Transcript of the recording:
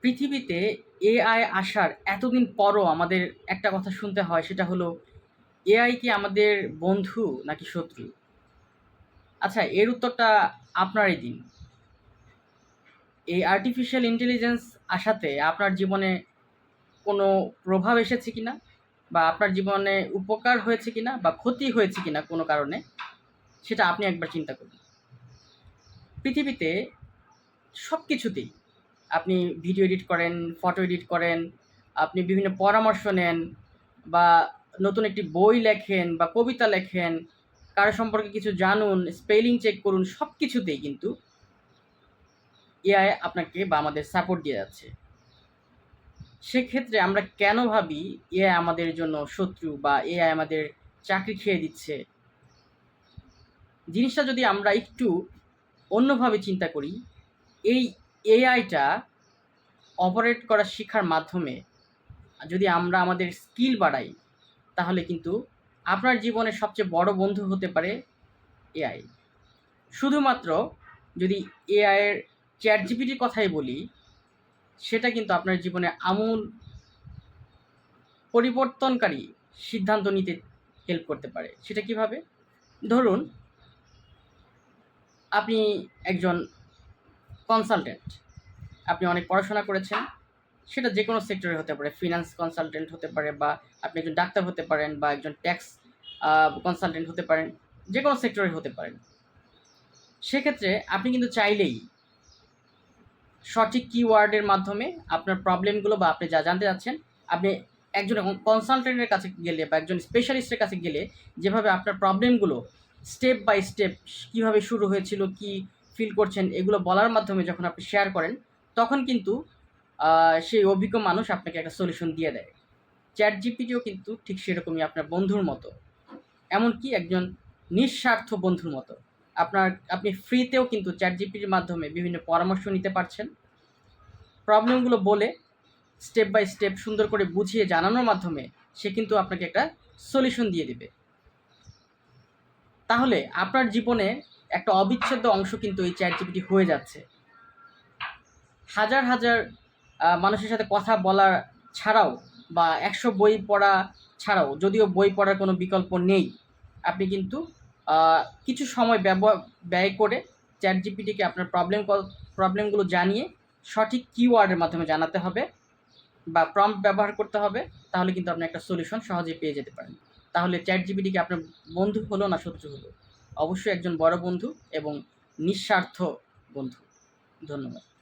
পৃথিবীতে এআই আসার এতদিন পরও আমাদের একটা কথা শুনতে হয়, সেটা হলো এআই কি আমাদের বন্ধু নাকি শত্রু? আচ্ছা, এর উত্তরটা আপনারই দিন। এই আর্টিফিশিয়াল ইন্টেলিজেন্স আসাতে আপনার জীবনে কোনো প্রভাব এসেছে কিনা? বা আপনার জীবনে উপকার হয়েছে কিনা বা ক্ষতি হয়েছে কিনা কোনো কারণে? সেটা আপনি একবার চিন্তা করুন। পৃথিবীতে সব কিছুতেই আপনি ভিডিও এডিট করেন, ফটো এডিট করেন, আপনি বিভিন্ন পরামর্শ নেন বা নতুন একটি বই লেখেন বা কবিতা লেখেন, কারো সম্পর্কে কিছু জানুন, স্পেলিং চেক করুন, সব কিছুতেই কিন্তু এআই আপনাকে বা আমাদের সাপোর্ট দিয়ে যাচ্ছে। সেক্ষেত্রে আমরা কেন ভাবি এআই আমাদের জন্য শত্রু বা এআই আমাদের চাকরি খেয়ে দিচ্ছে? জিনিসটা যদি আমরা একটু অন্যভাবে চিন্তা করি, এই এআইটা অপারেট করা শিখার মাধ্যমে যদি আমরা আমাদের স্কিল বাড়াই, তাহলে কিন্তু আপনার জীবনের সবচেয়ে বড় বন্ধু হতে পারে এআই। শুধুমাত্র যদি এআইয়ের চ্যাটজিপিটির কথাই বলি, সেটা কিন্তু আপনার জীবনে আমূল পরিবর্তনকারী সিদ্ধান্ত নিতে হেল্প করতে পারে। সেটা কিভাবে? ধরুন, আপনি একজন কনসালটেন্ট, আপনি অনেক পড়াশোনা করেছেন, সেটা যে কোনো সেক্টরে হতে পারে, ফিনান্স কনসালটেন্ট হতে পারে বা আপনি একজন ডাক্তার হতে পারেন বা একজন ট্যাক্স কনসালটেন্ট হতে পারেন, যে কোনো সেক্টরে হতে পারেন। সেক্ষেত্রে আপনি কিন্তু চাইলেই সঠিক কিওয়ার্ডের মাধ্যমে আপনার প্রবলেমগুলো বা আপনি যা জানতে চাচ্ছেন, আপনি একজন কনসালটেন্টের কাছে গেলে বা একজন স্পেশালিস্টের কাছে গেলে যেভাবে আপনার প্রবলেমগুলো স্টেপ বাই স্টেপ কীভাবে শুরু হয়েছিল, কি ফিল করছেন, এগুলো বলার মাধ্যমে যখন আপনি শেয়ার করেন, তখন কিন্তু সেই অভিজ্ঞ মানুষ আপনাকে একটা সলিউশন দিয়ে দেয়। চ্যাট জিপিটিও কিন্তু ঠিক সেরকমই আপনার বন্ধুর মতো, এমনকি একজন নিঃস্বার্থ বন্ধুর মতো। আপনি ফ্রিতেও কিন্তু চ্যাট জিপিটির মাধ্যমে বিভিন্ন পরামর্শ নিতে পারছেন। প্রবলেমগুলো বলে স্টেপ বাই স্টেপ সুন্দর করে বুঝিয়ে জানানোর মাধ্যমে সে কিন্তু আপনাকে একটা সলিউশন দিয়ে দেবে। তাহলে আপনার জীবনে একটা অবিচ্ছেদ্য অংশ কিন্তু এই চ্যাট জিপিটি হয়ে যাচ্ছে। হাজার হাজার মানুষের সাথে কথা বলা ছাড়াও বা ১০০ বই পড়া ছাড়াও, যদিও বই পড়ার কোনো বিকল্প নেই, আপনি কিন্তু কিছু সময় ব্যয় করে চ্যাট জিপিটিকে আপনার প্রবলেমগুলো জানিয়ে সঠিক কিওয়ার্ডের মাধ্যমে জানাতে হবে বা প্রম্পট ব্যবহার করতে হবে। তাহলে কিন্তু আপনি একটা সলিউশন সহজেই পেয়ে যেতে পারেন। তাহলে চ্যাট জিপিটি কি আপনার বন্ধু হলো না শত্রু হলো? অবশ্যই একজন বড় বন্ধু এবং নিঃস্বার্থ বন্ধু। ধন্যবাদ।